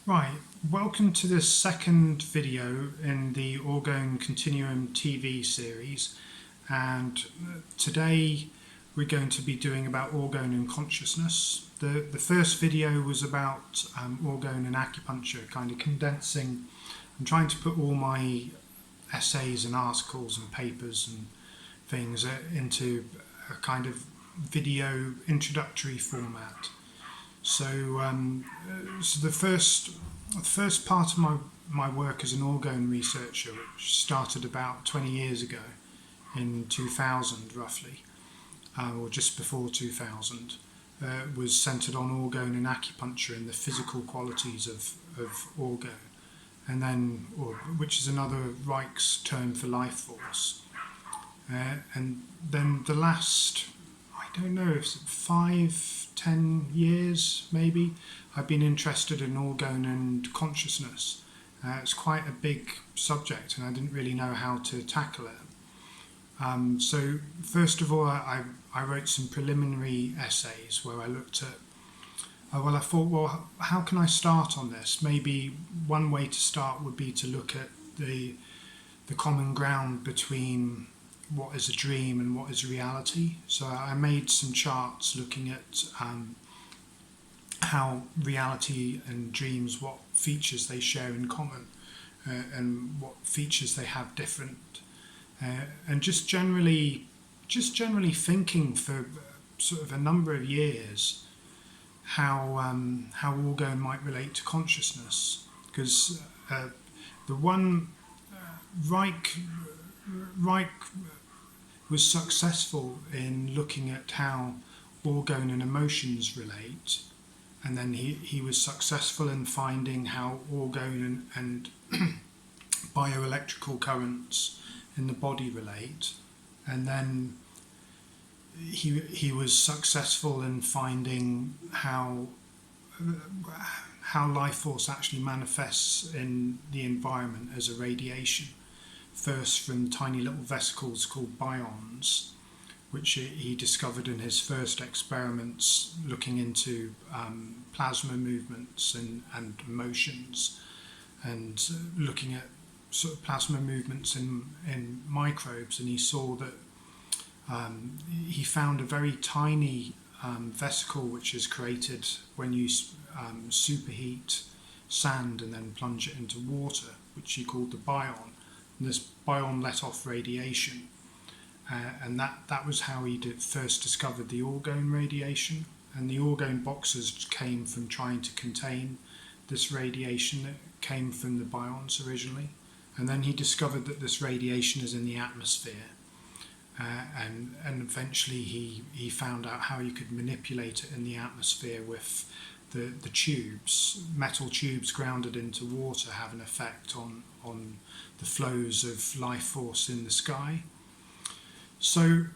Right, welcome to the second video in the Orgone Continuum TV series, and today we're going to be doing about orgone and consciousness. The first video was about orgone and acupuncture, kind of condensing. I'm trying to put all my essays and articles and papers and things into a kind of video introductory format. So the first part of my work as an orgone researcher, which started about 20 years ago, in 2000 roughly, or just before 2000, was centred on orgone and acupuncture and the physical qualities of orgone, and then, which is another Reich's term for life force. And then the last, I don't know, if it's 5-10 years maybe, I've been interested in orgone and consciousness. It's quite a big subject and I didn't really know how to tackle it. So first of all, I wrote some preliminary essays where I looked at, I thought, well, how can I start on this? Maybe one way to start would be to look at the common ground between what is a dream and what is reality. So I made some charts looking at how reality and dreams, what features they share in common, and what features they have different, and just generally thinking for sort of a number of years how orgone might relate to consciousness, because the one Reich was successful in looking at how orgone and emotions relate, and then he was successful in finding how orgone and bioelectrical currents in the body relate, and then he was successful in finding how life force actually manifests in the environment as a radiation, first from tiny little vesicles called bions, which he discovered in his first experiments looking into plasma movements and emotions, and looking at sort of plasma movements in microbes. And he saw that he found a very tiny vesicle which is created when you superheat sand and then plunge it into water, which he called the bion. And this bion let off radiation, and that was how he first discovered the orgone radiation. And the orgone boxes came from trying to contain this radiation that came from the bions originally, and then he discovered that this radiation is in the atmosphere, and eventually he found out how you could manipulate it in the atmosphere with the tubes, metal tubes grounded into water, have an effect on the flows of life force in the sky. So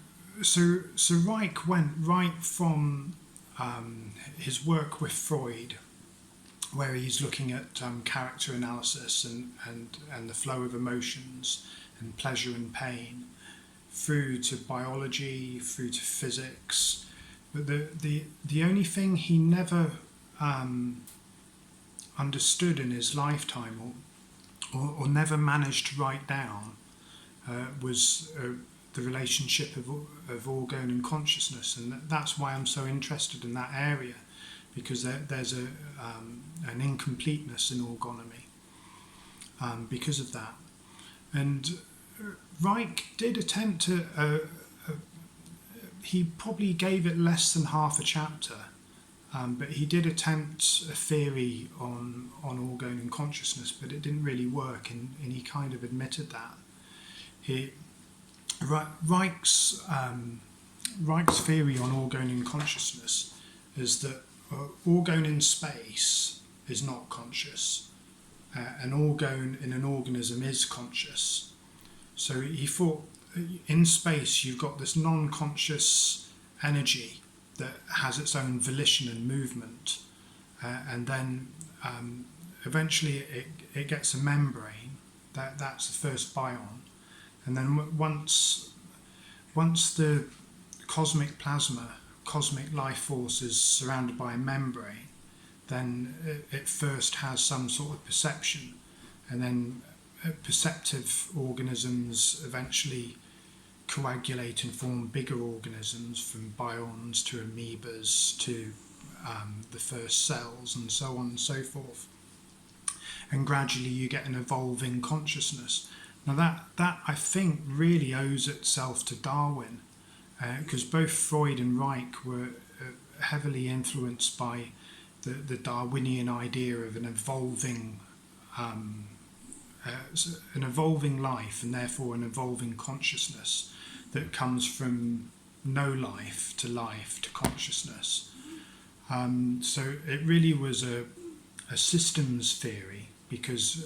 Reich went right from his work with Freud, where he's looking at character analysis and the flow of emotions and pleasure and pain, through to biology, through to physics. But the only thing he never understood in his lifetime, or never managed to write down, was the relationship of orgone and consciousness. And that's why I'm so interested in that area, because there's an incompleteness in orgonomy because of that. And Reich did attempt to, he probably gave it less than half a chapter, but he did attempt a theory on orgone and consciousness, but it didn't really work, and he kind of admitted that. Reich's theory on orgone and consciousness is that orgone in space is not conscious, an orgone in an organism is conscious. So he thought in space you've got this non-conscious energy that has its own volition and movement, and then eventually it gets a membrane. That's the first bion, and then once the cosmic plasma, cosmic life force, is surrounded by a membrane, then it first has some sort of perception, and then perceptive organisms eventually coagulate and form bigger organisms, from bions to amoebas to the first cells, and so on and so forth. And gradually you get an evolving consciousness. Now that I think really owes itself to Darwin, because both Freud and Reich were heavily influenced by the Darwinian idea of an evolving life, and therefore an evolving consciousness that comes from no life to consciousness. So it really was a systems theory, because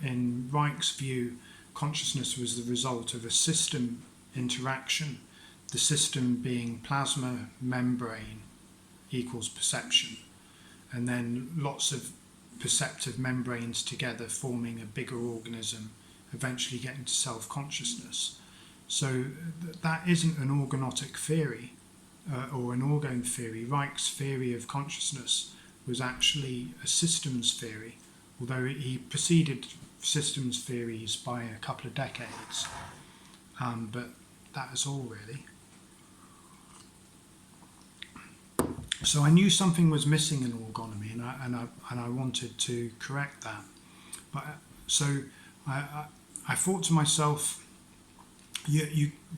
in Reich's view, consciousness was the result of a system interaction, the system being plasma membrane equals perception, and then lots of perceptive membranes together forming a bigger organism, eventually getting to self-consciousness. So that isn't an organotic theory or an orgone theory. Reich's theory of consciousness was actually a systems theory, although he preceded systems theories by a couple of decades. But that is all really. So I knew something was missing in orgonomy, and I wanted to correct that. But so I thought to myself,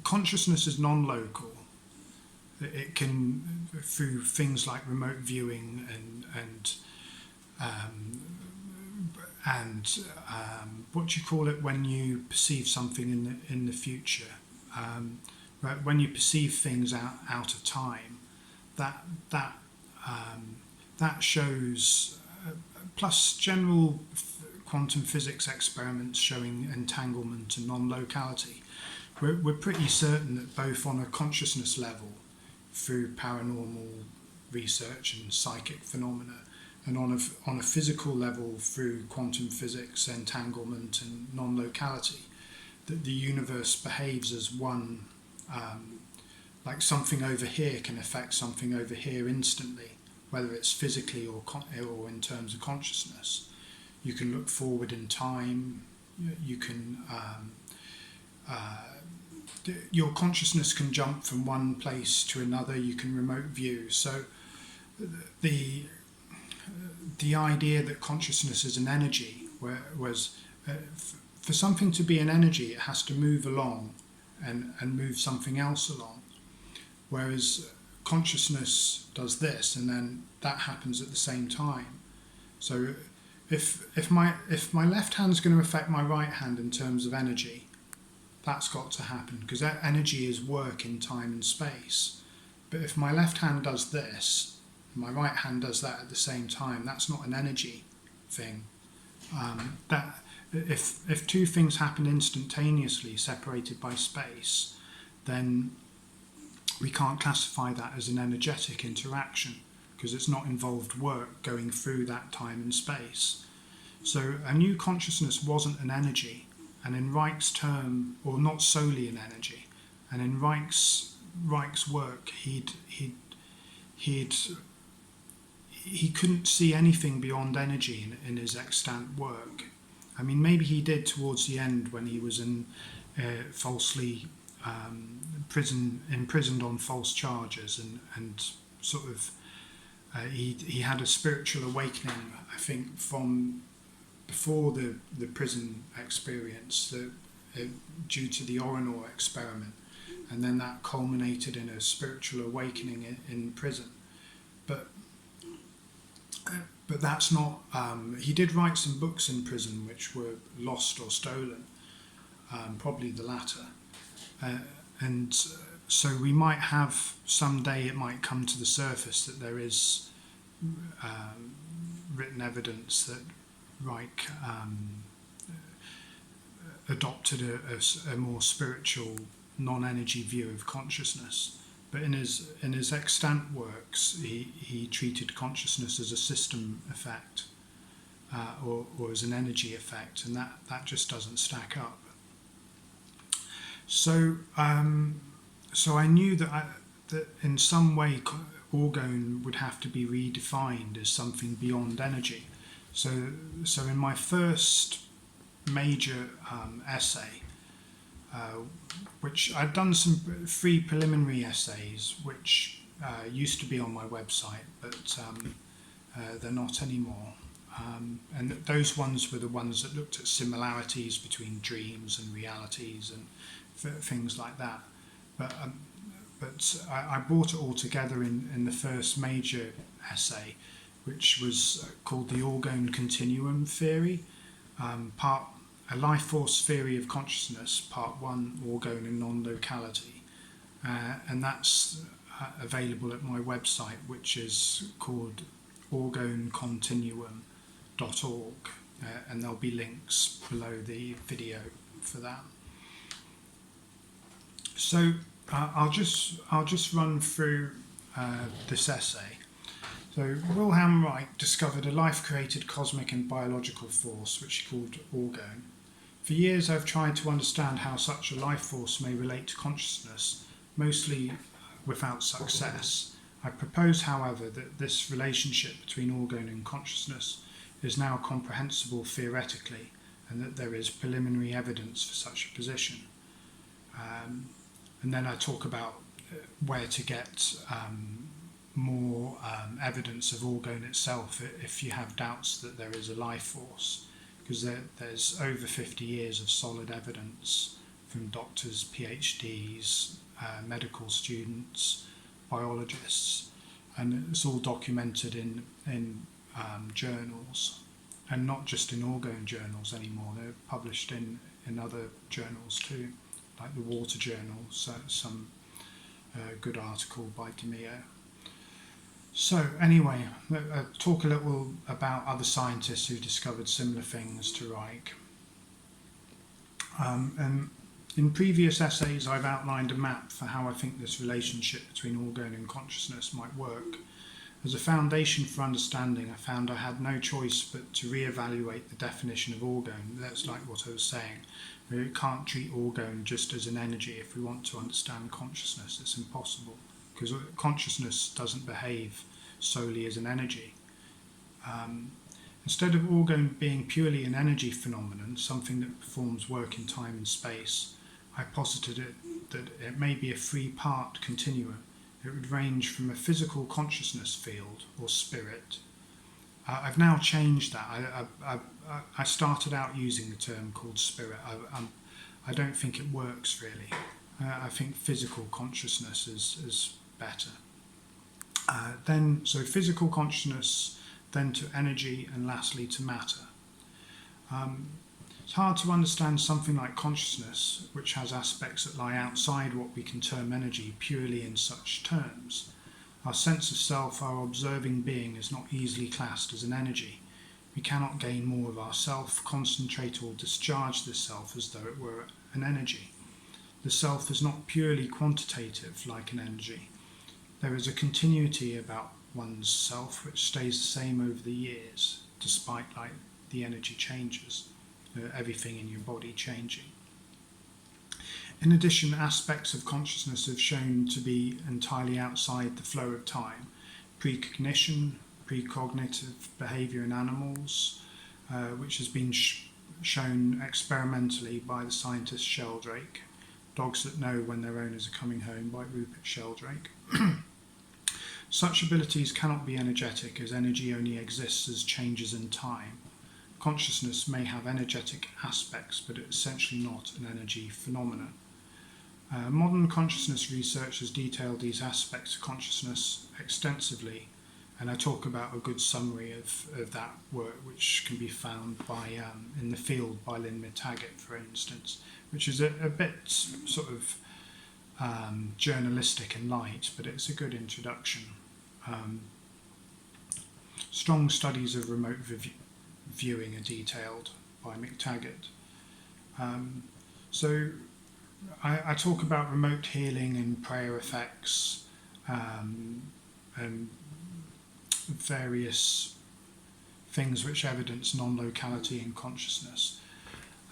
consciousness is non-local. It can, through things like remote viewing and what do you call it when you perceive something in the future? When you perceive things out of time, that shows, plus general quantum physics experiments showing entanglement and non-locality. We're pretty certain that both on a consciousness level, through paranormal research and psychic phenomena, and on a physical level through quantum physics, entanglement and non-locality, that the universe behaves as one. Like something over here can affect something over here instantly, whether it's physically or in terms of consciousness. You can look forward in time. You can your consciousness can jump from one place to another. You can remote view. So the idea that consciousness is an energy was for something to be an energy, it has to move along and move something else along. Whereas consciousness does this, and then that happens at the same time. So if my left hand's going to affect my right hand in terms of energy, that's got to happen, because that energy is work in time and space. But if my left hand does this, and my right hand does that at the same time, that's not an energy thing. That if two things happen instantaneously, separated by space, then we can't classify that as an energetic interaction, because it's not involved work going through that time and space. So a new consciousness wasn't an energy, and in Reich's term, or not solely an energy, and in Reich's work, he couldn't see anything beyond energy in his extant work. I mean, maybe he did towards the end when he was falsely imprisoned on false charges, and sort of he had a spiritual awakening, I think, from before the prison experience, due to the Orgone experiment, and then that culminated in a spiritual awakening in prison. But that's not. He did write some books in prison which were lost or stolen, probably the latter. And so we might have, someday it might come to the surface that there is written evidence that Reich adopted a more spiritual, non-energy view of consciousness. But in his extant works, he treated consciousness as a system effect, or as an energy effect, and that just doesn't stack up. So I knew that in some way orgone would have to be redefined as something beyond energy. So in my first major essay, which I've done some 3 preliminary essays, which used to be on my website, but they're not anymore. And those ones were the ones that looked at similarities between dreams and realities and things like that. But I brought it all together in the first major essay, which was called the Orgone Continuum theory, a life force theory of consciousness, part 1, orgone and non-locality. And that's available at my website, which is called orgonecontinuum.org, and there'll be links below the video for that. So I'll just run through this essay. So Wilhelm Reich discovered a life-created cosmic and biological force which he called orgone. For years I've tried to understand how such a life force may relate to consciousness, mostly without success. I propose, however, that this relationship between orgone and consciousness is now comprehensible theoretically, and that there is preliminary evidence for such a position. And then I talk about where to get more evidence of orgone itself if you have doubts that there is a life force, because there's over 50 years of solid evidence from doctors, PhDs, medical students, biologists, and it's all documented in journals, and not just in orgone journals anymore. They're published in other journals too, like the Water Journal, so some good article by DeMeo. So anyway, talk a little about other scientists who discovered similar things to Reich. And in previous essays I've outlined a map for how I think this relationship between orgone and consciousness might work. As a foundation for understanding, I found I had no choice but to re-evaluate the definition of orgone. That's like what I was saying. We can't treat orgone just as an energy if we want to understand consciousness. It's impossible, because consciousness doesn't behave solely as an energy. Instead of orgone being purely an energy phenomenon, something that performs work in time and space, I posited that it may be a 3-part continuum. It would range from a physical consciousness field, or spirit. I've now changed that. I started out using the term called spirit. I don't think it works really. I think physical consciousness is better. So physical consciousness, then to energy, and lastly to matter. It's hard to understand something like consciousness, which has aspects that lie outside what we can term energy, purely in such terms. Our sense of self, our observing being, is not easily classed as an energy. We cannot gain more of ourself, concentrate or discharge the self as though it were an energy. The self is not purely quantitative like an energy. There is a continuity about one's self which stays the same over the years, despite the energy changes, everything in your body changing. In addition, aspects of consciousness have shown to be entirely outside the flow of time. Precognition, precognitive behaviour in animals, which has been shown experimentally by the scientist Sheldrake. Dogs That Know When Their Owners Are Coming Home by Rupert Sheldrake. Such abilities cannot be energetic, as energy only exists as changes in time. Consciousness may have energetic aspects, but it's essentially not an energy phenomenon. Modern consciousness research has detailed these aspects of consciousness extensively, and I talk about a good summary of that work, which can be found in The Field by Lynn McTaggart, for instance, which is a bit sort of journalistic and light, but it's a good introduction. Strong studies of remote viewing are detailed by McTaggart. So I talk about remote healing and prayer effects, and various things which evidence non-locality in consciousness.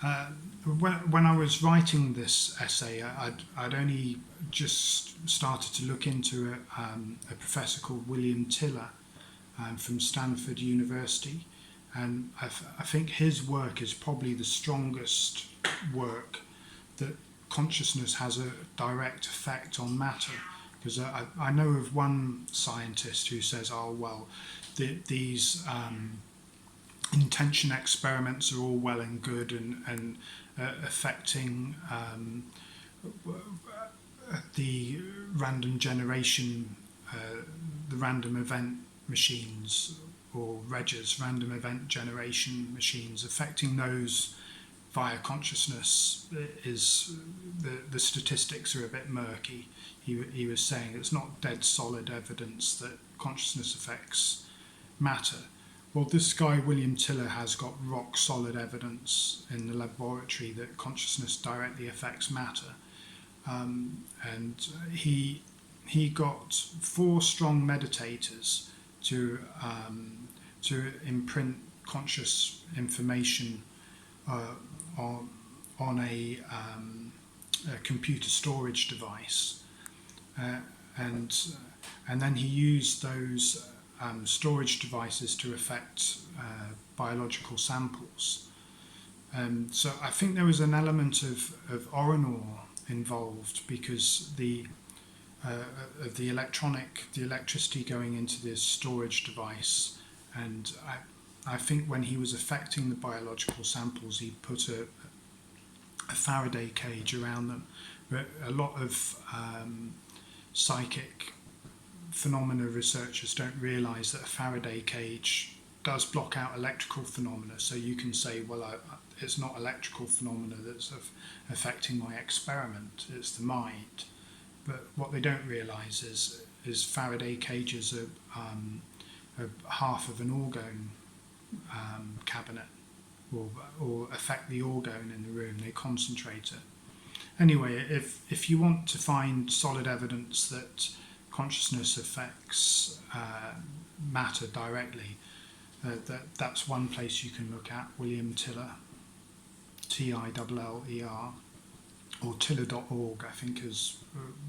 When I was writing this essay, I'd only just started to look into a professor called William Tiller from Stanford University, and I think his work is probably the strongest work that consciousness has a direct effect on matter. Because I know of one scientist who says, oh, well, these intention experiments are all well and good and affecting the random generation, the random event machines, or REGs, random event generation machines, affecting those via consciousness is the statistics are a bit murky. He was saying it's not dead solid evidence that consciousness affects matter. Well, this guy William Tiller has got rock solid evidence in the laboratory that consciousness directly affects matter, and he got 4 strong meditators to imprint conscious information on a computer storage device, and then he used those storage devices to affect biological samples. So I think there was an element of Orgone involved because of the electricity going into this storage device, and I think when he was affecting the biological samples, he put a Faraday cage around them. But a lot of psychic phenomena researchers don't realise that a Faraday cage does block out electrical phenomena. So you can say, well, it's not electrical phenomena that's affecting my experiment, it's the mind. But what they don't realise is Faraday cages are half of an orgone cabinet, or affect the orgone in the room. They concentrate it. Anyway, if you want to find solid evidence that consciousness affects matter directly, that's one place you can look at. William Tiller, Tiller, or Tiller.org, I think, is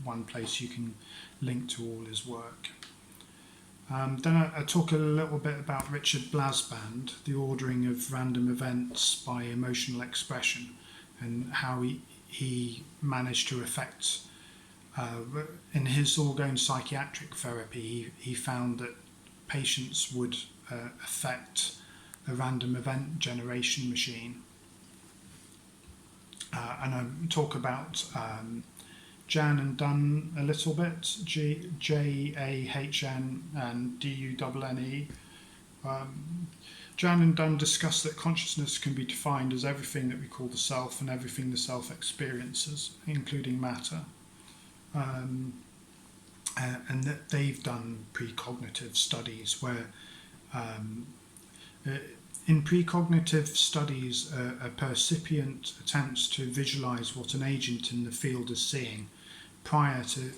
one place you can link to all his work. Then I talk a little bit about Richard Blasband, the ordering of random events by emotional expression, and how he managed to affect, in his Orgone psychiatric therapy, he found that patients would affect a random event generation machine. And I talk about Jan and Dunn a little bit, Jahn and Dune. Jan and Dunn discuss that consciousness can be defined as everything that we call the self and everything the self experiences, including matter. And that they've done precognitive studies where in precognitive studies, a percipient attempts to visualize what an agent in the field is seeing prior to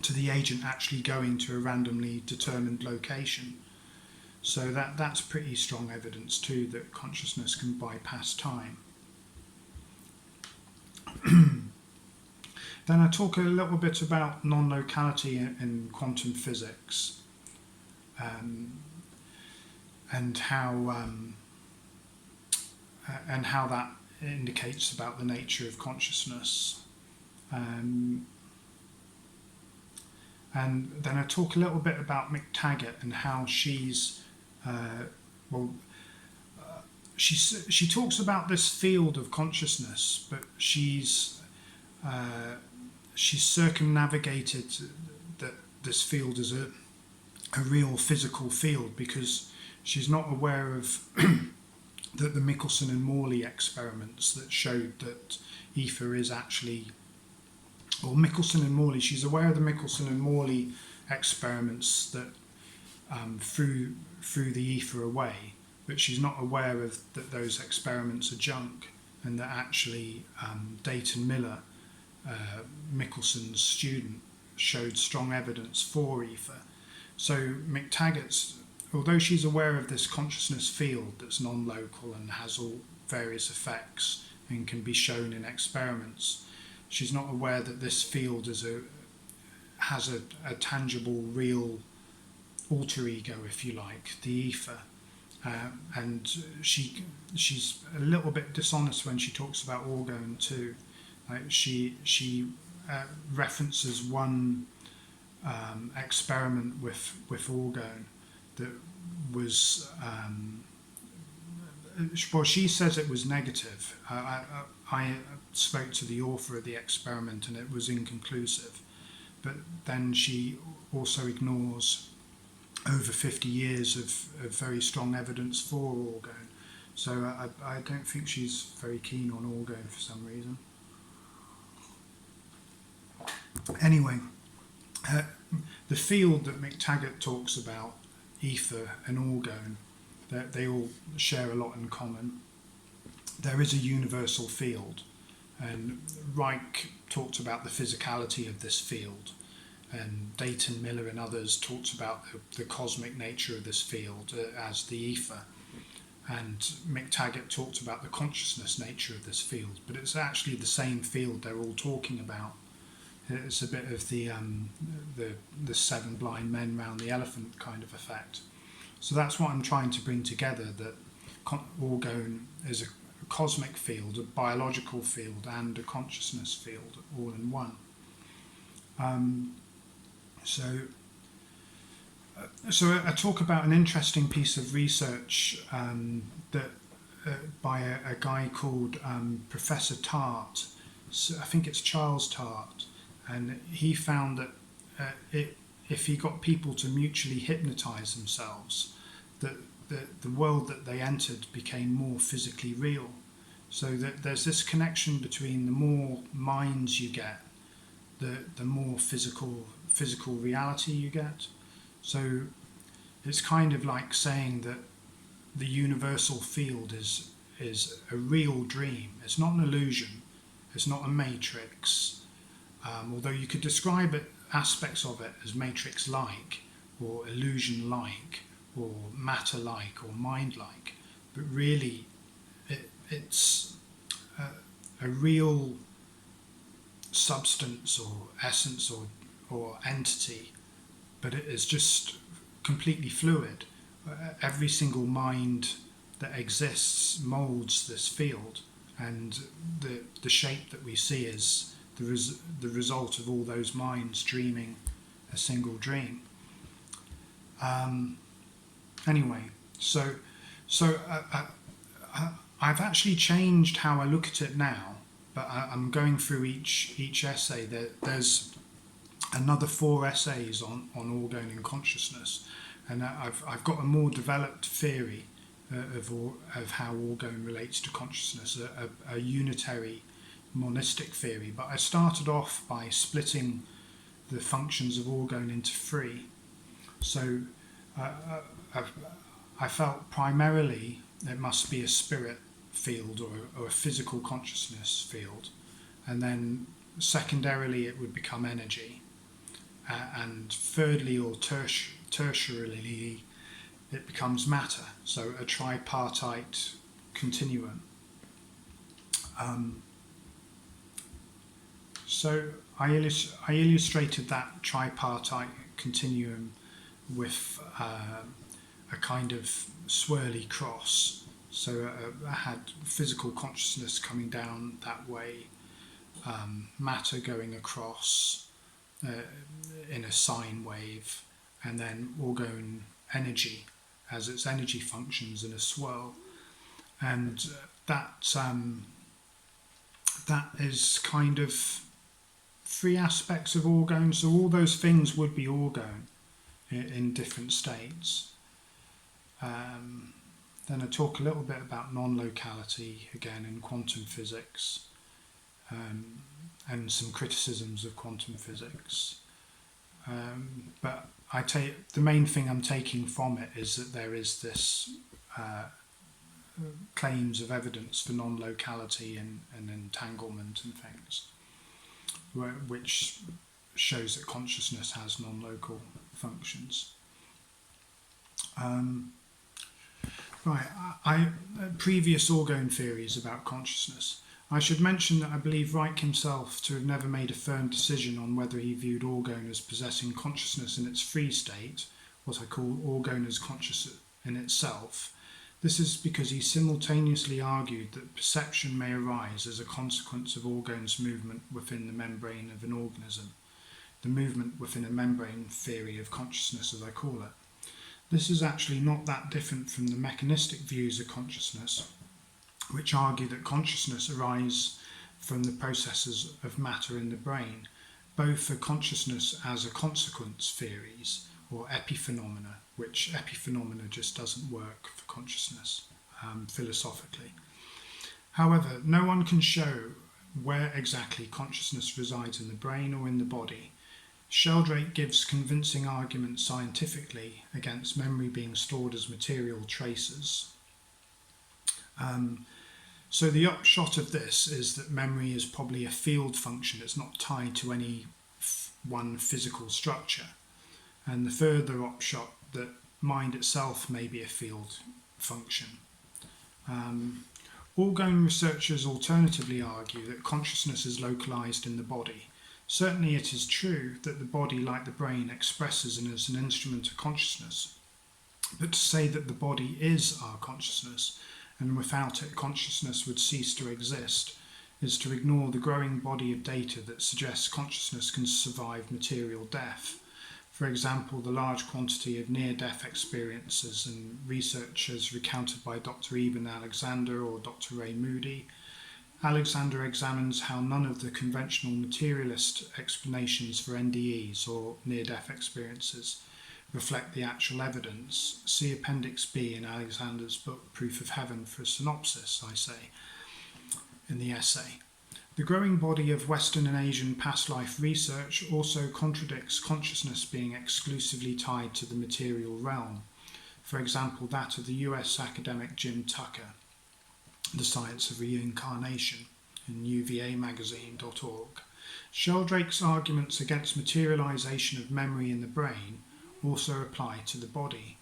to the agent actually going to a randomly determined location. So that's pretty strong evidence too that consciousness can bypass time. Then I talk a little bit about non-locality in quantum physics, and how that indicates about the nature of consciousness. And then I talk a little bit about McTaggart and how she talks about this field of consciousness, but she's circumnavigated that this field is a real physical field because she's not aware of that the Michelson and Morley experiments that showed that ether is actually, or Michelson and Morley, she's aware of the Michelson and Morley experiments that threw the ether away, but she's not aware of that those experiments are junk, and that actually Dayton Miller, Michelson's student, showed strong evidence for ether. So McTaggart's, although she's aware of this consciousness field that's non-local and has all various effects and can be shown in experiments, she's not aware that this field has a tangible, real alter ego, if you like, the ether. And she's a little bit dishonest when she talks about Orgone too. She references one experiment with Orgone that was, well, she says it was negative. I spoke to the author of the experiment and it was inconclusive. But then she also ignores over 50 years of very strong evidence for Orgone. So I don't think she's very keen on Orgone for some reason. Anyway, the field that McTaggart talks about, ether and Orgone, they all share a lot in common. There is a universal field, and Reich talked about the physicality of this field, and Dayton, Miller and others talked about the cosmic nature of this field as the ether, and McTaggart talked about the consciousness nature of this field, but it's actually the same field they're all talking about. It's a bit of the seven blind men round the elephant kind of effect. So that's what I'm trying to bring together, that Orgone is a cosmic field, a biological field and a consciousness field all in one. So I talk about an interesting piece of research that by a guy called Professor Tart. So I think it's Charles Tart, and he found that if he got people to mutually hypnotise themselves, that the world that they entered became more physically real. So that there's this connection between the more minds you get, the more physical reality you get. So it's kind of like saying that the universal field is a real dream. It's not an illusion. It's not a matrix. Although you could describe aspects of it as matrix-like, or illusion-like, or matter-like, or mind-like, but really it's a real substance or essence or entity, but it is just completely fluid. Every single mind that exists molds this field, and the shape that we see is the result of all those minds dreaming a single dream. Anyway, so I've actually changed how I look at it now, but I'm going through each essay. There's another 4 essays on Orgone and consciousness, and I've got a more developed theory of how Orgone relates to consciousness, a unitary monistic theory. But I started off by splitting the functions of Orgone into 3. So I felt primarily it must be a spirit field or a physical consciousness field, and then secondarily it would become energy, and thirdly or tertiarily it becomes matter, so a tripartite continuum. So I illustrated that tripartite continuum with a kind of swirly cross. So I had physical consciousness coming down that way, matter going across in a sine wave, and then Orgone energy as its energy functions in a swirl. And that is kind of 3 aspects of Orgone. So all those things would be Orgone in different states. Then I talk a little bit about non-locality again in quantum physics, and some criticisms of quantum physics. But the main thing I'm taking from it is that there is this claims of evidence for non-locality and entanglement and things, which shows that consciousness has non-local functions. Um, right, previous Orgone theories about consciousness. I should mention that I believe Reich himself to have never made a firm decision on whether he viewed Orgone as possessing consciousness in its free state, what I call Orgone as conscious in itself. This is because he simultaneously argued that perception may arise as a consequence of Orgone's movement within the membrane of an organism, the movement within a membrane theory of consciousness, as I call it. This is actually not that different from the mechanistic views of consciousness, which argue that consciousness arises from the processes of matter in the brain. Both are consciousness as a consequence theories, or epiphenomena, which epiphenomena just doesn't work for consciousness philosophically. However, no one can show where exactly consciousness resides in the brain or in the body. Sheldrake gives convincing arguments scientifically against memory being stored as material traces. So the upshot of this is that memory is probably a field function. It's not tied to any one physical structure. And the further upshot that mind itself may be a field function. Orgone researchers alternatively argue that consciousness is localized in the body. Certainly it is true that the body, like the brain, expresses and is an instrument of consciousness. But to say that the body is our consciousness, and without it consciousness would cease to exist, is to ignore the growing body of data that suggests consciousness can survive material death. For example, the large quantity of near-death experiences and research as recounted by Dr. Eben Alexander or Dr. Ray Moody. Alexander examines how none of the conventional materialist explanations for NDEs or near-death experiences reflect the actual evidence. See Appendix B in Alexander's book Proof of Heaven for a synopsis, I say, in the essay. The growing body of Western and Asian past life research also contradicts consciousness being exclusively tied to the material realm. For example, that of the US academic Jim Tucker, The Science of Reincarnation, in uvamagazine.org. Sheldrake's arguments against materialization of memory in the brain also apply to the body.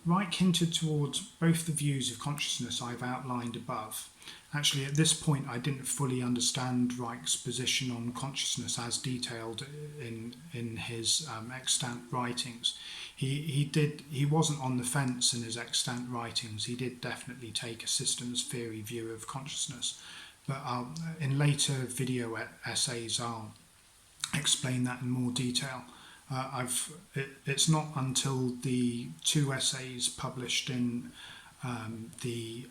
Reich hinted towards both the views of consciousness I've outlined above. Actually, at this point, I didn't fully understand Reich's position on consciousness as detailed in his extant writings. He wasn't on the fence in his extant writings. He did definitely take a systems theory view of consciousness. But in later video essays, I'll explain that in more detail. It's not until the two essays published in the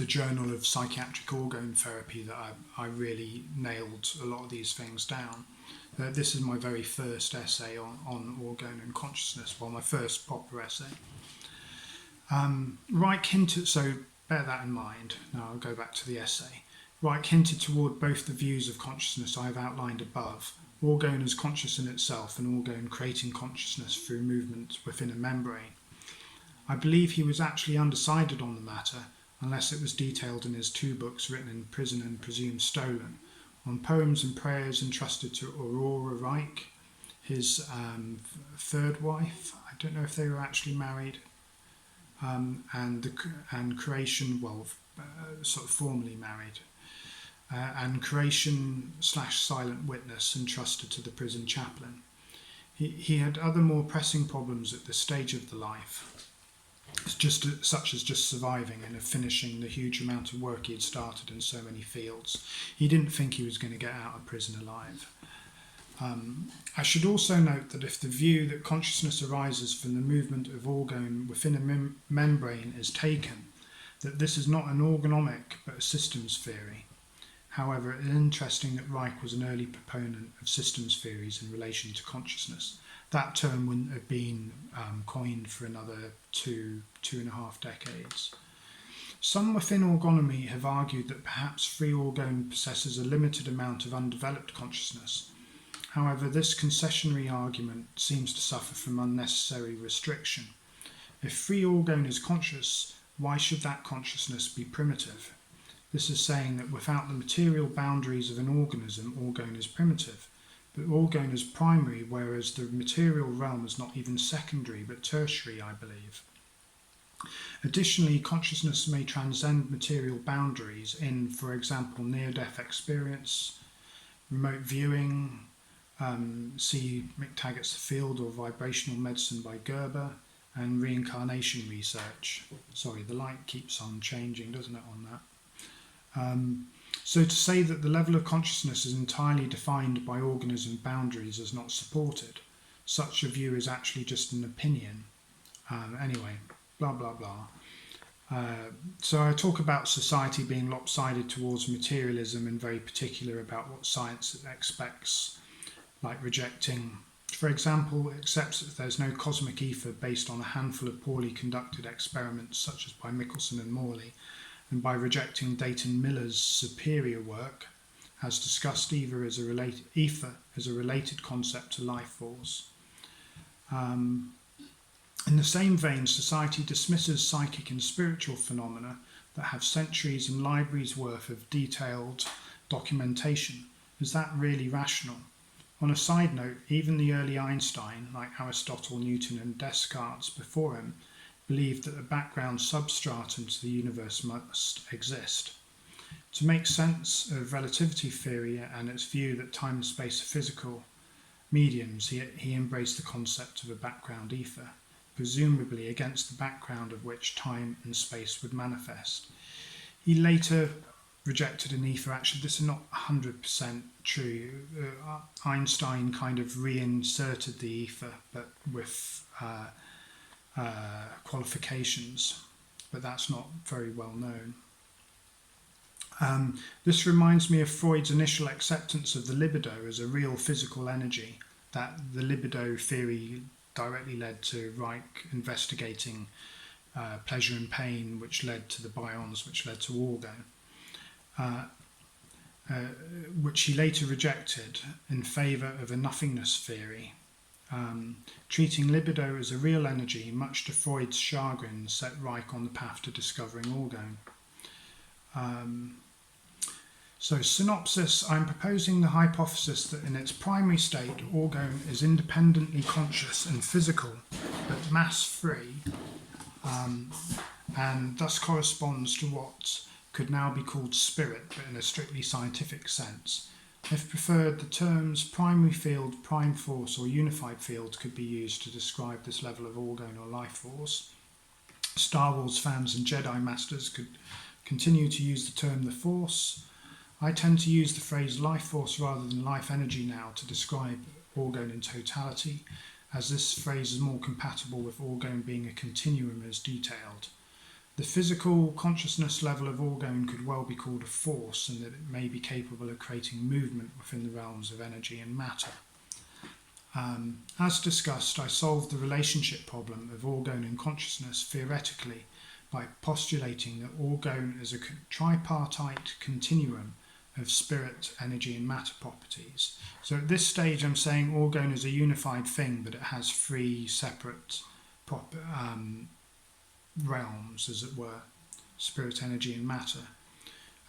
Journal of Psychiatric Orgone Therapy that I really nailed a lot of these things down. This is my very first essay on orgone and consciousness, well, my first proper essay. Reich hinted, so bear that in mind. Now I'll go back to the essay. Reich hinted toward both the views of consciousness I have outlined above, orgone as conscious in itself and orgone creating consciousness through movement within a membrane. I believe he was actually undecided on the matter, unless it was detailed in his two books written in prison and presumed stolen, on poems and prayers entrusted to Aurora Reich, his third wife. I don't know if they were actually married, and creation, sort of formally married, and creation/silent witness entrusted to the prison chaplain. He had other more pressing problems at this stage of the life, such as just surviving and finishing the huge amount of work he had started in so many fields. He didn't think he was going to get out of prison alive. I should also note that if the view that consciousness arises from the movement of orgone within a membrane is taken, that this is not an orgonomic but a systems theory. However, it is interesting that Reich was an early proponent of systems theories in relation to consciousness. That term wouldn't have been coined for another two and a half decades. Some within orgonomy have argued that perhaps free orgone possesses a limited amount of undeveloped consciousness. However, this concessionary argument seems to suffer from unnecessary restriction. If free orgone is conscious, why should that consciousness be primitive? This is saying that without the material boundaries of an organism, orgone is primitive. but orgone as primary, whereas the material realm is not even secondary but tertiary, I believe. Additionally, consciousness may transcend material boundaries in, for example, near-death experience, remote viewing, see McTaggart's The Field or Vibrational Medicine by Gerber, and reincarnation research. Sorry, the light keeps on changing, doesn't it, on that? So to say that the level of consciousness is entirely defined by organism boundaries is not supported. Such a view is actually just an opinion. Anyway, blah, blah, blah. So I talk about society being lopsided towards materialism and very particular about what science expects, like rejecting, for example, accepts that there's no cosmic ether based on a handful of poorly conducted experiments such as by Michelson and Morley, and by rejecting Dayton Miller's superior work, as discussed ether as a related concept to life force. In the same vein, society dismisses psychic and spiritual phenomena that have centuries and libraries worth of detailed documentation. Is that really rational? On a side note, even the early Einstein, like Aristotle, Newton and Descartes before him, believed that a background substratum to the universe must exist. To make sense of relativity theory and its view that time and space are physical mediums, he embraced the concept of a background ether, presumably against the background of which time and space would manifest. He later rejected an ether. Actually, this is not 100% true. Einstein kind of reinserted the ether, but with qualifications, but that's not very well known. This reminds me of Freud's initial acceptance of the libido as a real physical energy, that the libido theory directly led to Reich investigating pleasure and pain, which led to the bions, which led to orgone, which he later rejected in favour of a nothingness theory. Treating libido as a real energy, much to Freud's chagrin, set Reich on the path to discovering orgone. So, synopsis, I'm proposing the hypothesis that in its primary state, orgone is independently conscious and physical, but mass-free, and thus corresponds to what could now be called spirit, but in a strictly scientific sense. If preferred, the terms primary field, prime force, or unified field could be used to describe this level of orgone or life force. Star Wars fans and Jedi Masters could continue to use the term the Force. I tend to use the phrase life force rather than life energy now to describe orgone in totality, as this phrase is more compatible with orgone being a continuum as detailed. The physical consciousness level of orgone could well be called a force, and that it may be capable of creating movement within the realms of energy and matter. As discussed, I solved the relationship problem of orgone and consciousness theoretically by postulating that orgone is a tripartite continuum of spirit, energy and matter properties. So at this stage I'm saying orgone is a unified thing, but it has three separate realms, as it were, spirit, energy and matter.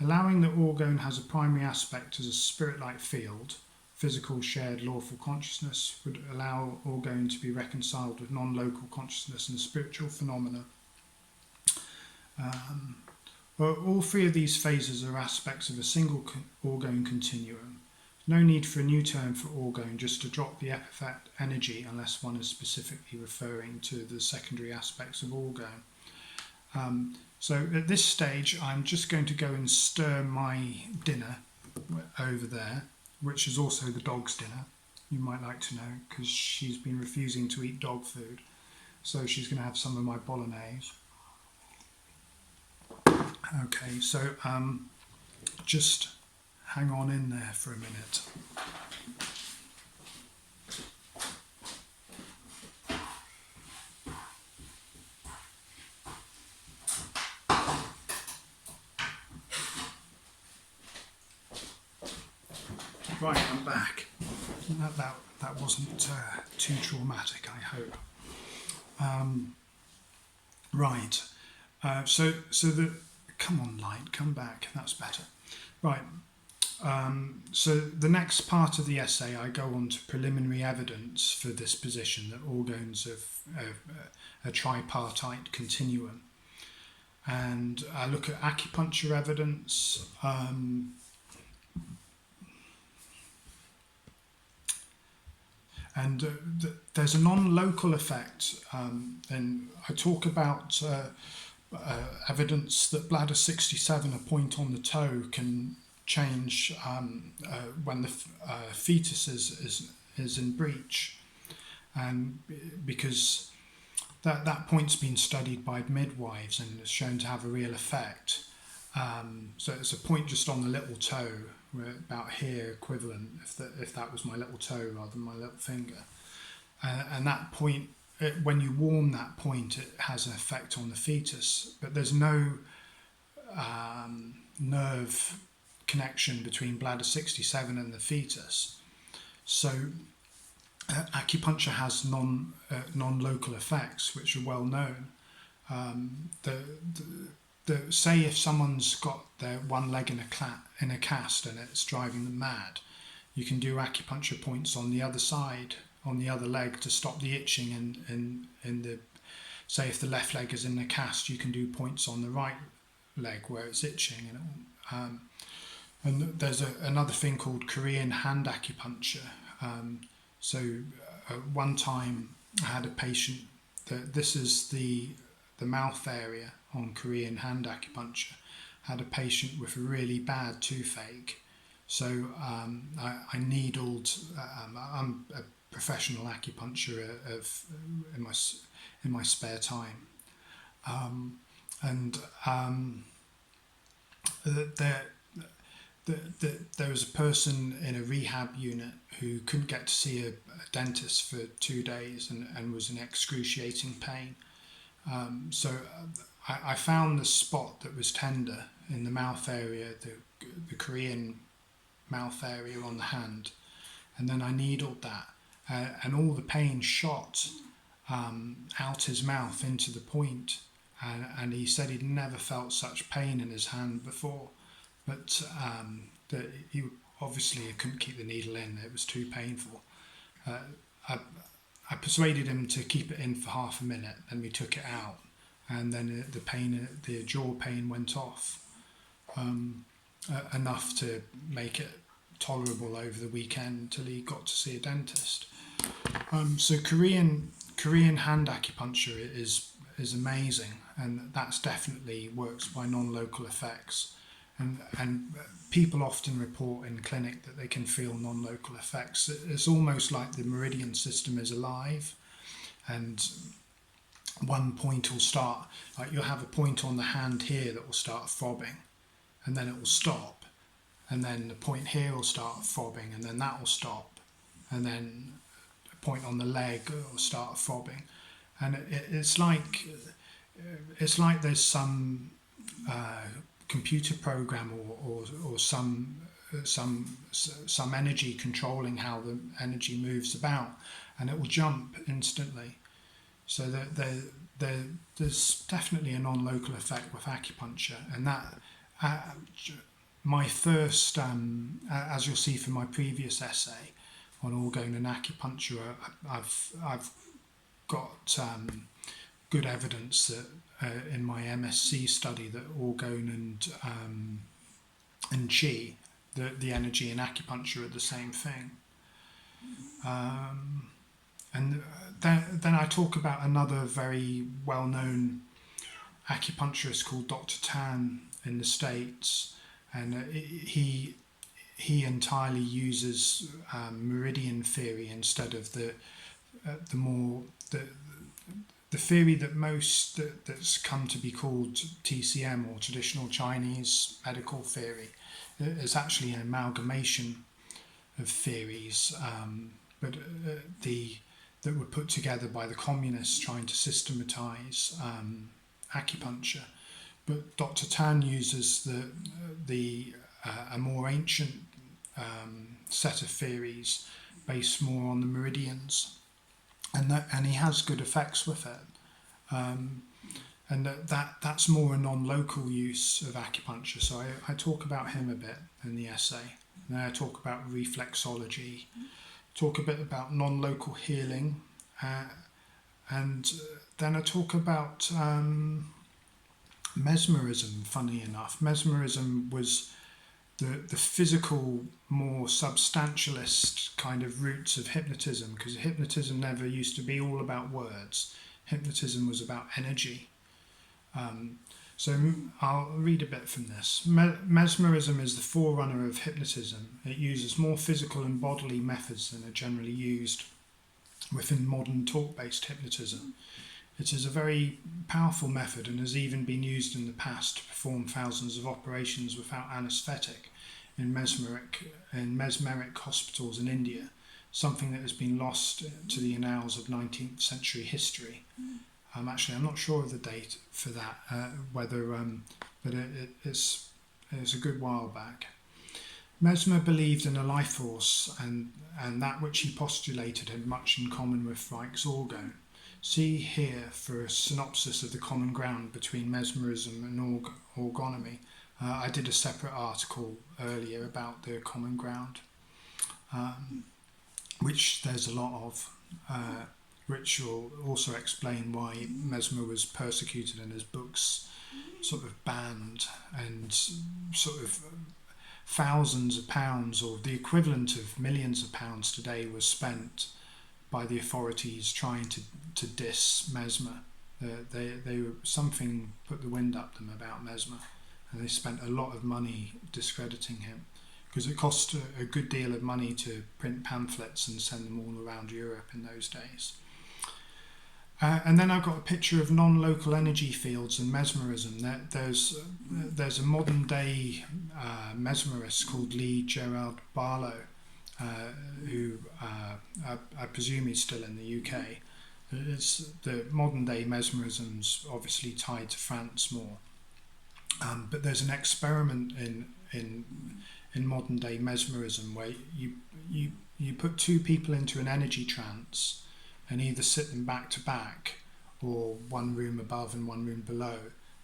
Allowing that orgone has a primary aspect as a spirit-like field, physical, shared, lawful consciousness, would allow orgone to be reconciled with non-local consciousness and spiritual phenomena. All three of these phases are aspects of a single orgone continuum. No need for a new term for orgone, just to drop the epithet energy unless one is specifically referring to the secondary aspects of orgone. So at this stage I'm just going to go and stir my dinner over there, which is also the dog's dinner, you might like to know, because she's been refusing to eat dog food. So she's going to have some of my bolognese. Okay, so just hang on in there for a minute. Right, I'm back. That wasn't too traumatic, I hope. Right, so the come on light, come back. That's better. Right. So the next part of the essay, I go on to preliminary evidence for this position that orgone's a tripartite continuum. And I look at acupuncture evidence, and there's a non-local effect. And I talk about evidence that bladder 67, a point on the toe, can change when the fetus is in breach, and because that point's been studied by midwives and is shown to have a real effect. So it's a point just on the little toe, about here equivalent, if that was my little toe rather than my little finger. And that point, when you warm that point, it has an effect on the fetus, but there's no nerve connection between bladder 67 and the fetus. So acupuncture has non-local effects, which are well known. Say if someone's got their one leg in a cast and it's driving them mad, you can do acupuncture points on the other side, on the other leg, to stop the itching. In the, say if the left leg is in the cast, you can do points on the right leg where it's itching. And there's another thing called Korean hand acupuncture. One time I had a patient this is the mouth area on Korean hand acupuncture. Had a patient with a really bad toothache, so I needled. I'm a professional acupuncturer in my spare time, there was a person in a rehab unit who couldn't get to see a dentist for 2 days and was in excruciating pain. I found the spot that was tender in the mouth area, the Korean mouth area on the hand, and then I needled that, and all the pain shot out his mouth into the point, and he said he'd never felt such pain in his hand before, but that he obviously couldn't keep the needle in, it was too painful. I persuaded him to keep it in for half a minute, and we took it out, and then the jaw pain went off, enough to make it tolerable over the weekend until he got to see a dentist. So Korean hand acupuncture is amazing, and that's definitely works by non-local effects. And people often report in clinic that they can feel non-local effects. It's almost like the meridian system is alive, and one point will start, like you'll have a point on the hand here that will start throbbing, and then it will stop, and then the point here will start throbbing, and then that will stop, and then a point on the leg will start throbbing, and it's like there's some computer program or some energy controlling how the energy moves about, and it will jump instantly. So there's definitely a non-local effect with acupuncture, and that my first, as you'll see from my previous essay on orgone and acupuncture, I've got good evidence that in my MSc study that orgone and qi, the energy in acupuncture, are the same thing. And then I talk about another very well-known acupuncturist called Dr. Tan in the States, and he entirely uses meridian theory instead of the theory that's come to be called TCM, or traditional Chinese medical theory. Is actually an amalgamation of theories, but that were put together by the communists trying to systematize acupuncture. But Dr. Tan uses a more ancient set of theories based more on the meridians, and he has good effects with it. And that's more a non-local use of acupuncture. So I talk about him a bit in the essay. and then I talk about reflexology, talk a bit about non-local healing, and then I talk about mesmerism. Funny enough, mesmerism was the physical, more substantialist kind of roots of hypnotism, because hypnotism never used to be all about words. Hypnotism was about energy. So I'll read a bit from this. Mesmerism is the forerunner of hypnotism. It uses more physical and bodily methods than are generally used within modern talk-based hypnotism. It is a very powerful method and has even been used in the past to perform thousands of operations without anaesthetic in mesmeric hospitals in India, something that has been lost to the annals of 19th century history. Actually, I'm not sure of the date for that, but it's a good while back. Mesmer believed in a life force, and that which he postulated had much in common with Reich's Orgone. See here for a synopsis of the common ground between mesmerism and orgonomy. I did a separate article earlier about the common ground, which there's a lot of, which will also explain why Mesmer was persecuted and his books sort of banned, and sort of thousands of pounds, or the equivalent of millions of pounds today, was spent by the authorities trying to diss Mesmer. They were, something put the wind up them about Mesmer, and they spent a lot of money discrediting him, because it cost a good deal of money to print pamphlets and send them all around Europe in those days. And then I've got a picture of non-local energy fields and mesmerism. There's a modern day mesmerist called Lee Gerard Barlow, who I presume he's still in the UK. It's the modern day mesmerism's obviously tied to France more, but there's an experiment in modern day mesmerism where you put two people into an energy trance and either sit them back to back or one room above and one room below,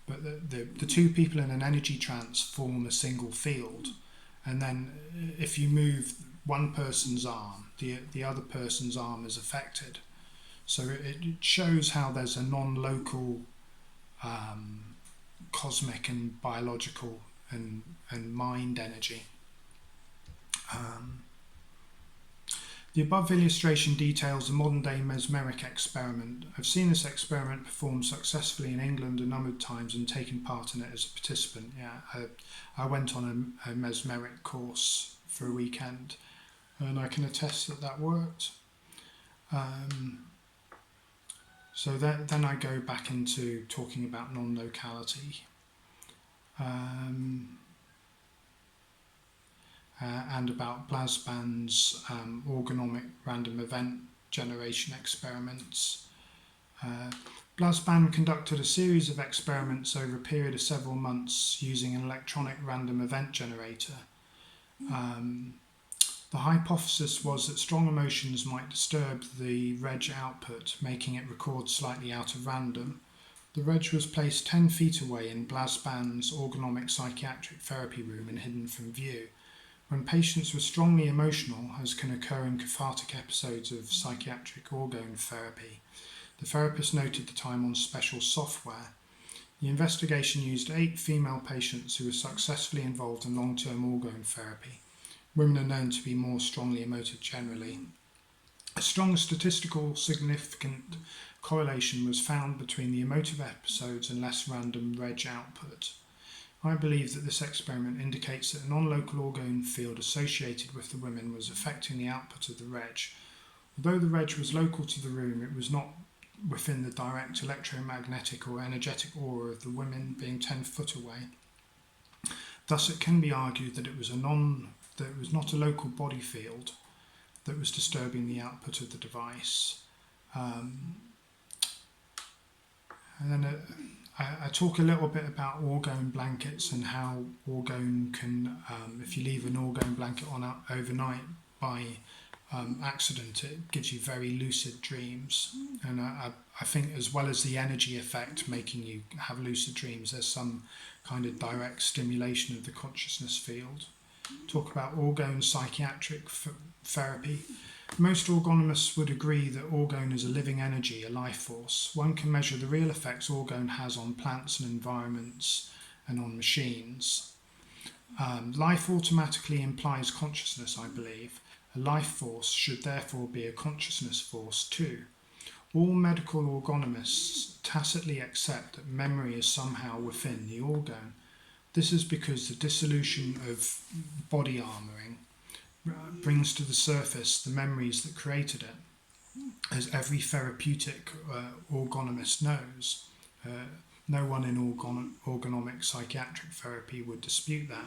but the two people in an energy trance form a single field, and then if you move one person's arm, the other person's arm is affected. So it shows how there's a non-local cosmic and biological and mind energy. The above illustration details a modern-day mesmeric experiment. I've seen this experiment performed successfully in England a number of times and taken part in it as a participant. Yeah, I went on a mesmeric course for a weekend, and I can attest that worked. So then I go back into talking about non-locality. And about Blasban's orgonomic random event generation experiments. Blasban conducted a series of experiments over a period of several months using an electronic random event generator. The hypothesis was that strong emotions might disturb the reg output, making it record slightly out of random. The reg was placed 10 feet away in Blasban's orgonomic psychiatric therapy room and hidden from view. When patients were strongly emotional, as can occur in cathartic episodes of psychiatric orgone therapy, the therapist noted the time on special software. The investigation used 8 female patients who were successfully involved in long-term orgone therapy. Women are known to be more strongly emotive generally. A strong statistical significant correlation was found between the emotive episodes and less random reg output. I believe that this experiment indicates that a non-local orgone field associated with the women was affecting the output of the reg. Although the reg was local to the room, it was not within the direct electromagnetic or energetic aura of the women, being 10 foot away. Thus it can be argued that it was not a local body field that was disturbing the output of the device. And then I talk a little bit about orgone blankets and how orgone can, if you leave an orgone blanket on overnight by accident, it gives you very lucid dreams. And I think, as well as the energy effect making you have lucid dreams, there's some kind of direct stimulation of the consciousness field. talk about orgone psychiatric therapy. Most orgonomists would agree that orgone is a living energy, a life force. One can measure the real effects orgone has on plants and environments and on machines. Life automatically implies consciousness, I believe. A life force should therefore be a consciousness force too. All medical orgonomists tacitly accept that memory is somehow within the orgone. This is because the dissolution of body armouring brings to the surface the memories that created it. As every therapeutic orgonomist knows, no one in orgonomic psychiatric therapy would dispute that.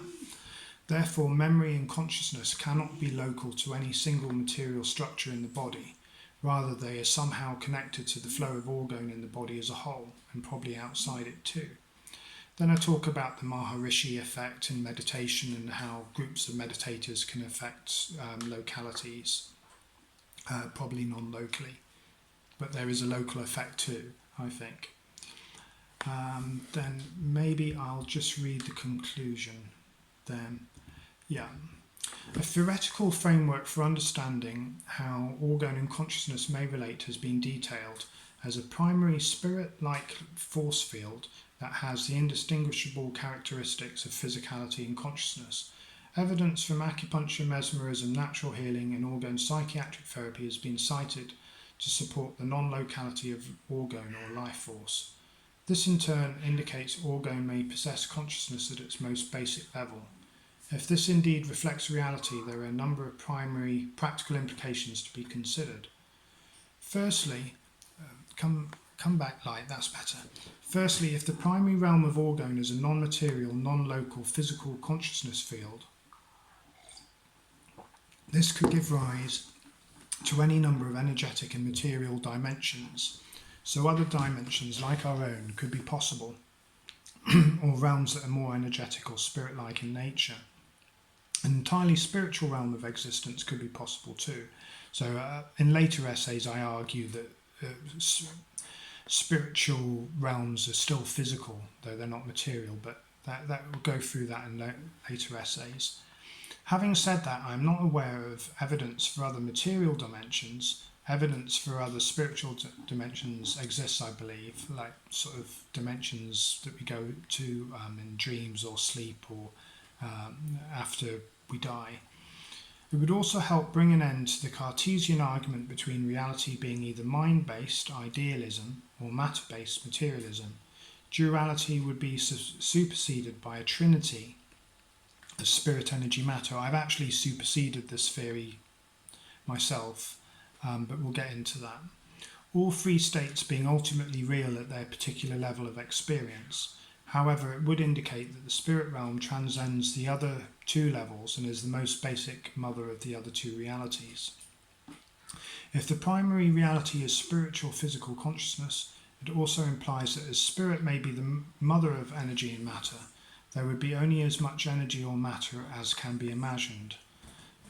Therefore, memory and consciousness cannot be local to any single material structure in the body. Rather, they are somehow connected to the flow of orgone in the body as a whole, and probably outside it too. Then I talk about the Maharishi effect in meditation and how groups of meditators can affect localities, probably non-locally, but there is a local effect too, I think. Then maybe I'll just read the conclusion then. Yeah. A theoretical framework for understanding how orgone and consciousness may relate has been detailed as a primary spirit-like force field that has the indistinguishable characteristics of physicality and consciousness. Evidence from acupuncture, mesmerism, natural healing, and orgone psychiatric therapy has been cited to support the non-locality of orgone or life force. This in turn indicates orgone may possess consciousness at its most basic level. If this indeed reflects reality, there are a number of primary practical implications to be considered. Firstly, come back light, that's better. Firstly, if the primary realm of orgone is a non-material, non-local, physical consciousness field, this could give rise to any number of energetic and material dimensions. So other dimensions, like our own, could be possible, or realms that are more energetic or spirit-like in nature. An entirely spiritual realm of existence could be possible too. So in later essays I argue that spiritual realms are still physical, though they're not material, but that will go through that in later essays. Having said that, I'm not aware of evidence for other material dimensions. Evidence for other spiritual dimensions exists, I believe, like sort of dimensions that we go to in dreams or sleep or after we die. It would also help bring an end to the Cartesian argument between reality being either mind-based idealism or matter-based materialism. Duality would be superseded by a trinity of spirit, energy, matter. I've actually superseded this theory myself, but we'll get into that. All three states being ultimately real at their particular level of experience. However, it would indicate that the spirit realm transcends the other two levels and is the most basic mother of the other two realities. If the primary reality is spiritual physical consciousness, it also implies that as spirit may be the mother of energy and matter, there would be only as much energy or matter as can be imagined.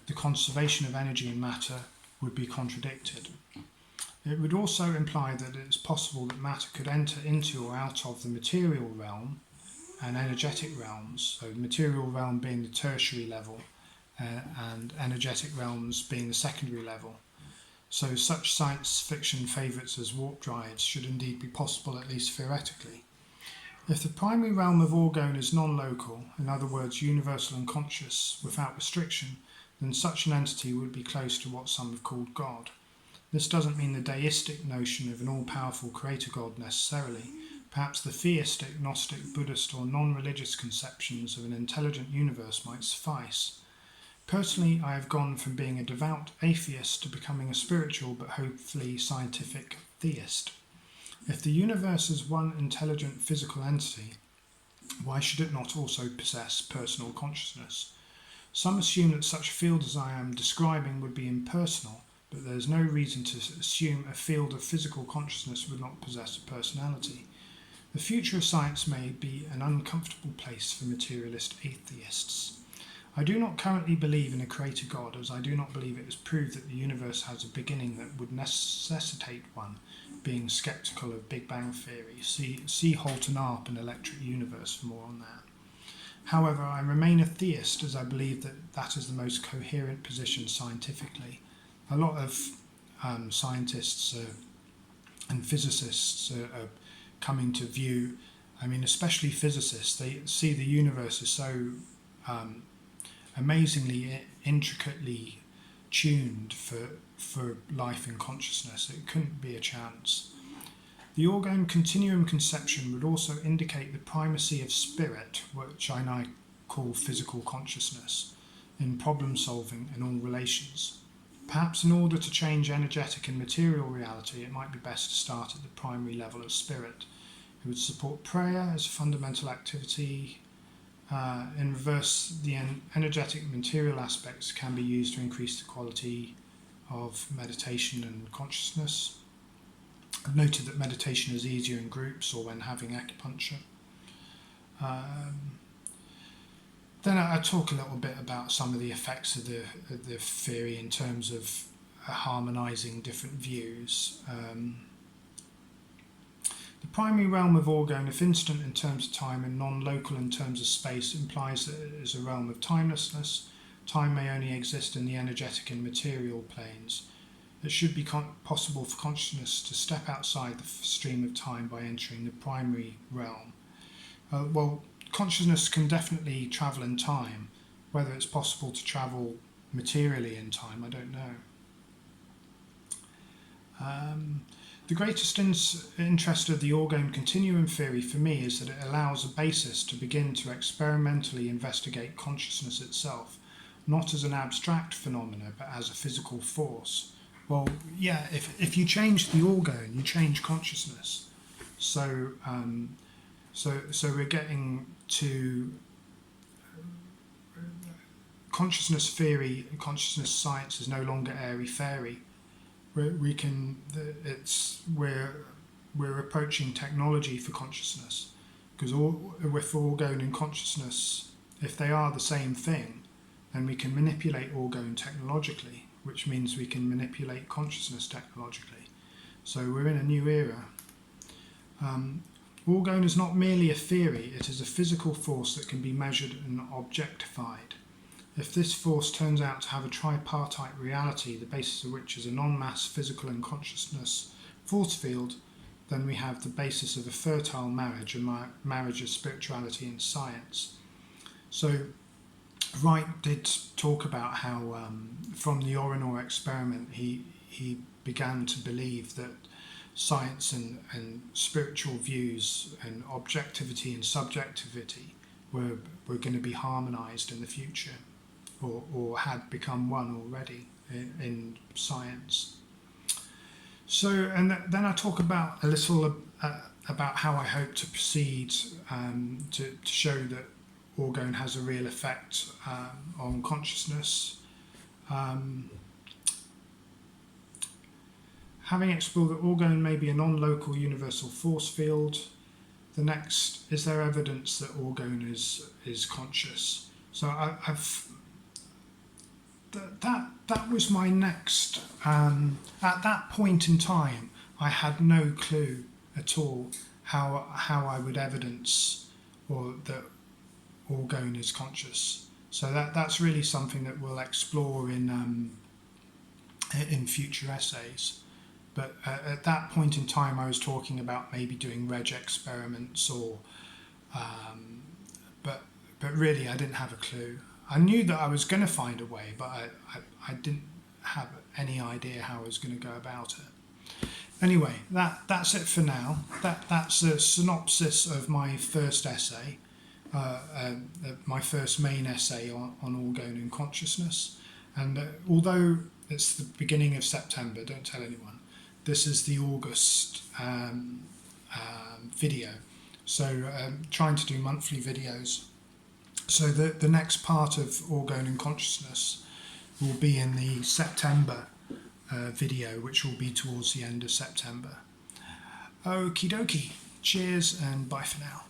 The conservation of energy and matter would be contradicted. It would also imply that it is possible that matter could enter into or out of the material realm and energetic realms, so the material realm being the tertiary level and energetic realms being the secondary level. So such science fiction favourites as warp drives should indeed be possible, at least theoretically. If the primary realm of orgone is non-local, in other words universal and conscious, without restriction, then such an entity would be close to what some have called God. This doesn't mean the deistic notion of an all-powerful creator God necessarily. Perhaps the theistic, Gnostic, Buddhist or non-religious conceptions of an intelligent universe might suffice. Personally, I have gone from being a devout atheist to becoming a spiritual but hopefully scientific theist. If the universe is one intelligent physical entity, why should it not also possess personal consciousness? Some assume that such a field as I am describing would be impersonal, but there is no reason to assume a field of physical consciousness would not possess a personality. The future of science may be an uncomfortable place for materialist atheists. I do not currently believe in a creator God, as I do not believe it is proved that the universe has a beginning that would necessitate one, being sceptical of Big Bang Theory. See Holt and Arp and Electric Universe for more on that. However, I remain a theist as I believe that that is the most coherent position scientifically. A lot of scientists and physicists are coming to view, especially physicists, they see the universe as so amazingly intricately tuned for life and consciousness. It couldn't be a chance. The Orgone Continuum conception would also indicate the primacy of spirit, which I now call physical consciousness, in problem solving and all relations. Perhaps in order to change energetic and material reality, it might be best to start at the primary level of spirit. It would support prayer as a fundamental activity. In reverse, the energetic and material aspects can be used to increase the quality of meditation and consciousness. I've noted that meditation is easier in groups or when having acupuncture. Then I talk a little bit about some of the effects of the theory in terms of harmonising different views. The primary realm of Orgone, if instant in terms of time and non-local in terms of space, implies that it is a realm of timelessness. Time may only exist in the energetic and material planes. It should be possible for consciousness to step outside the stream of time by entering the primary realm. Well, consciousness can definitely travel in time. Whether it's possible to travel materially in time, I don't know. The greatest interest of the Orgone Continuum theory for me is that it allows a basis to begin to experimentally investigate consciousness itself, not as an abstract phenomena, but as a physical force. Well, yeah, if you change the Orgone, you change consciousness. So we're getting to consciousness theory. Consciousness science is no longer airy-fairy. We're approaching technology for consciousness, because with Orgone and consciousness, if they are the same thing, then we can manipulate Orgone technologically, which means we can manipulate consciousness technologically. So we're in a new era. Orgone is not merely a theory, it is a physical force that can be measured and objectified. If this force turns out to have a tripartite reality, the basis of which is a non-mass physical and consciousness force field, then we have the basis of a fertile marriage, a marriage of spirituality and science. So Wright did talk about how from the Orgone experiment he began to believe that science and spiritual views and objectivity and subjectivity were going to be harmonized in the future, or had become one already in science. So, and then I talk about a little about how I hope to proceed to show that Orgone has a real effect on consciousness. Having explored that Orgone may be a non-local universal force field, the next, is there evidence that Orgone is conscious? So that was my next. At that point in time, I had no clue at all how I would evidence or that Orgone is conscious. So that's really something that we'll explore in future essays. But at that point in time, I was talking about maybe doing reg experiments, or but really I didn't have a clue. I knew that I was going to find a way, but I didn't have any idea how I was going to go about it. Anyway, that's it for now. That's a synopsis of my first essay, my first main essay on Orgone and consciousness. And although it's the beginning of September, don't tell anyone, this is the August video. So trying to do monthly videos. So the next part of Orgone and consciousness will be in the September video, which will be towards the end of September. Okie dokie. Cheers and bye for now.